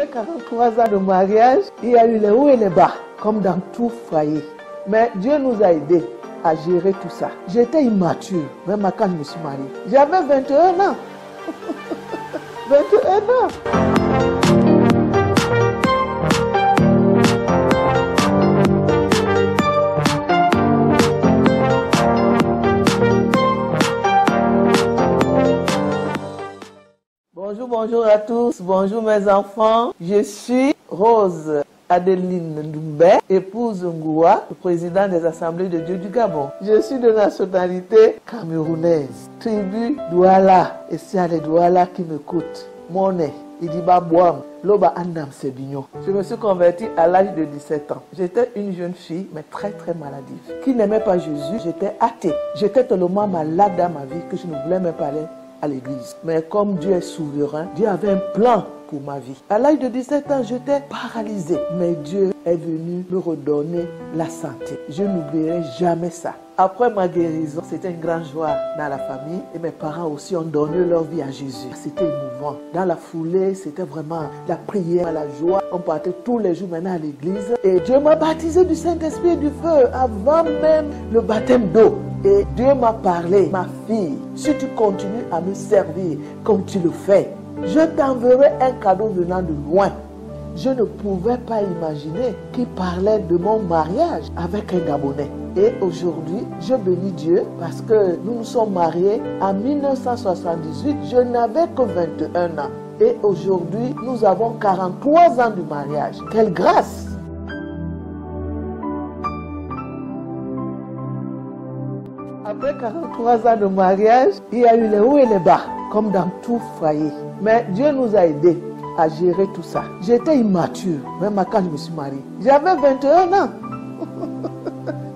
Après 43 ans de mariage, il y a eu les hauts et les bas, comme dans tout foyer. Mais Dieu nous a aidés à gérer tout ça. J'étais immature, même quand je me suis mariée. J'avais 21 ans. 21 ans. Bonjour à tous, bonjour mes enfants. Je suis Rose Adeline Ndoumbe, épouse Ngoua, le président des Assemblées de Dieu du Gabon. Je suis de nationalité camerounaise, tribu Douala, et s'il y a les Douala qui m'écoutent, mon nez, Idiba Boam, Loba Andam Sebignon. Je me suis convertie à l'âge de 17 ans. J'étais une jeune fille, mais très maladive, qui n'aimait pas Jésus. J'étais athée. J'étais tellement malade dans ma vie que je ne voulais même pas aller à l'église. Mais comme Dieu est souverain, Dieu avait un plan pour ma vie. À l'âge de 17 ans, j'étais paralysée. Mais Dieu est venu me redonner la santé. Je n'oublierai jamais ça. Après ma guérison, c'était une grande joie dans la famille. Et mes parents aussi ont donné leur vie à Jésus. C'était émouvant. Dans la foulée, c'était vraiment la prière, la joie. On partait tous les jours maintenant à l'église. Et Dieu m'a baptisé du Saint-Esprit et du feu avant même le baptême d'eau. Et Dieu m'a parlé, ma fille, si tu continues à me servir comme tu le fais, je t'enverrai un cadeau venant de loin. Je ne pouvais pas imaginer qu'il parlait de mon mariage avec un Gabonais. Et aujourd'hui, je bénis Dieu parce que nous nous sommes mariés en 1978. Je n'avais que 21 ans. Et aujourd'hui, nous avons 43 ans de mariage. Quelle grâce! Après 43 ans de mariage, il y a eu les hauts et les bas, comme dans tout foyer. Mais Dieu nous a aidés à gérer tout ça. J'étais immature, même quand je me suis mariée. J'avais 21 ans.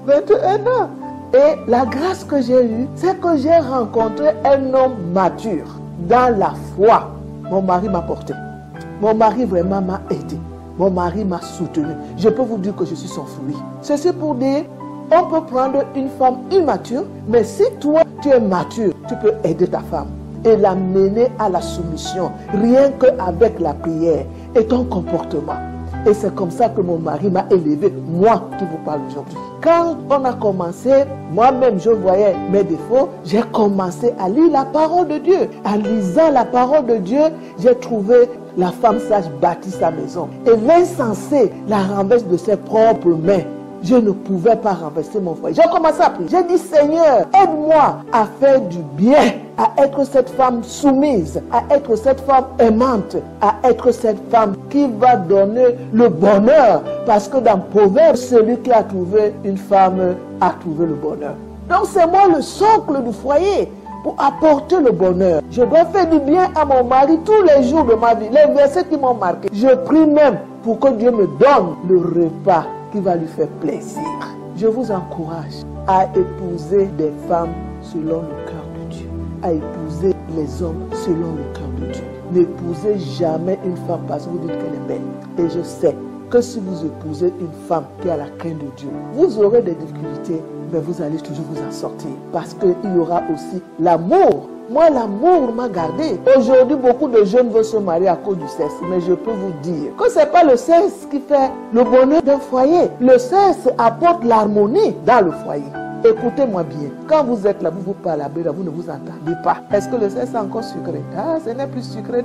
21 ans. Et la grâce que j'ai eue, c'est que j'ai rencontré un homme mature dans la foi. Mon mari m'a porté. Mon mari vraiment m'a aidé. Mon mari m'a soutenu. Je peux vous dire que je suis son fruit. Ceci pour dire, on peut prendre une femme immature, mais si toi, tu es mature, tu peux aider ta femme et la mener à la soumission, rien qu'avec la prière et ton comportement. Et c'est comme ça que mon mari m'a élevé, moi qui vous parle aujourd'hui. Quand on a commencé, moi-même je voyais mes défauts, j'ai commencé à lire la parole de Dieu. En lisant la parole de Dieu, j'ai trouvé la femme sage bâtir sa maison. Et l'insensé la renverse de ses propres mains. Je ne pouvais pas renverser mon foyer. J'ai commencé à prier. J'ai dit, Seigneur, aide-moi à faire du bien, à être cette femme soumise, à être cette femme aimante, à être cette femme qui va donner le bonheur. Parce que dans Proverbe, celui qui a trouvé une femme a trouvé le bonheur. Donc c'est moi le socle du foyer pour apporter le bonheur. Je dois faire du bien à mon mari tous les jours de ma vie. Les versets qui m'ont marqué. Je prie même pour que Dieu me donne le repas qui va lui faire plaisir. Je vous encourage à épouser des femmes selon le cœur de Dieu, à épouser les hommes selon le cœur de Dieu. N'épousez jamais une femme parce que vous dites qu'elle est belle. Et je sais que si vous épousez une femme qui a la crainte de Dieu, vous aurez des difficultés, mais vous allez toujours vous en sortir. Parce qu'il y aura aussi l'amour. Moi, l'amour m'a gardé. Aujourd'hui, beaucoup de jeunes veulent se marier à cause du sexe. Mais je peux vous dire que ce n'est pas le sexe qui fait le bonheur d'un foyer. Le sexe apporte l'harmonie dans le foyer. Écoutez-moi bien. Quand vous êtes là, vous parlez, vous ne vous entendez pas. Est-ce que le sexe est encore sucré? Ah, ce n'est plus sucré.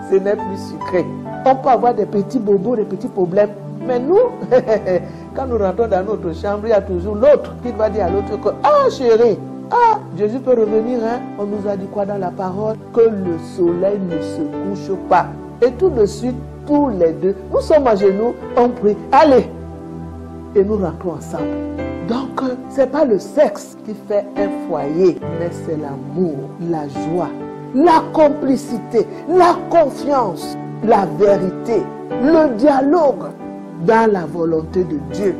Ce n'est plus sucré. On peut avoir des petits bobos, des petits problèmes. Mais nous, quand nous rentrons dans notre chambre, il y a toujours l'autre qui va dire à l'autre que, ah chérie, ah, Jésus peut revenir, hein? On nous a dit quoi dans la parole? Que le soleil ne se couche pas. Et tout de suite, tous les deux, nous sommes à genoux, on prie, allez, et nous rentrons ensemble. Donc, ce n'est pas le sexe qui fait un foyer, mais c'est l'amour, la joie, la complicité, la confiance, la vérité, le dialogue dans la volonté de Dieu.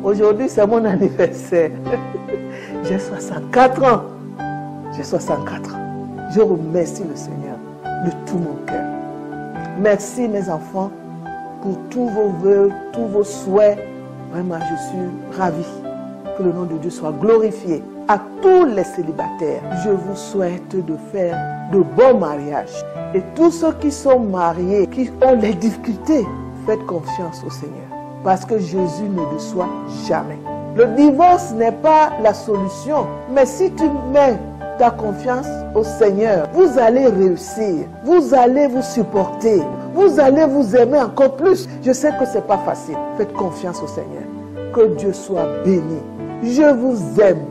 Aujourd'hui, c'est mon anniversaire. J'ai 64 ans. J'ai 64 ans. Je remercie le Seigneur de tout mon cœur. Merci mes enfants pour tous vos vœux, tous vos souhaits. Vraiment, je suis ravie Que le nom de Dieu soit glorifié. À tous les célibataires, je vous souhaite de faire de bons mariages. Et tous ceux qui sont mariés, qui ont des difficultés, faites confiance au Seigneur. Parce que Jésus ne déçoit jamais. Le divorce n'est pas la solution. Mais si tu mets ta confiance au Seigneur, vous allez réussir. Vous allez vous supporter. Vous allez vous aimer encore plus. Je sais que ce n'est pas facile. Faites confiance au Seigneur. Que Dieu soit béni. Je vous aime.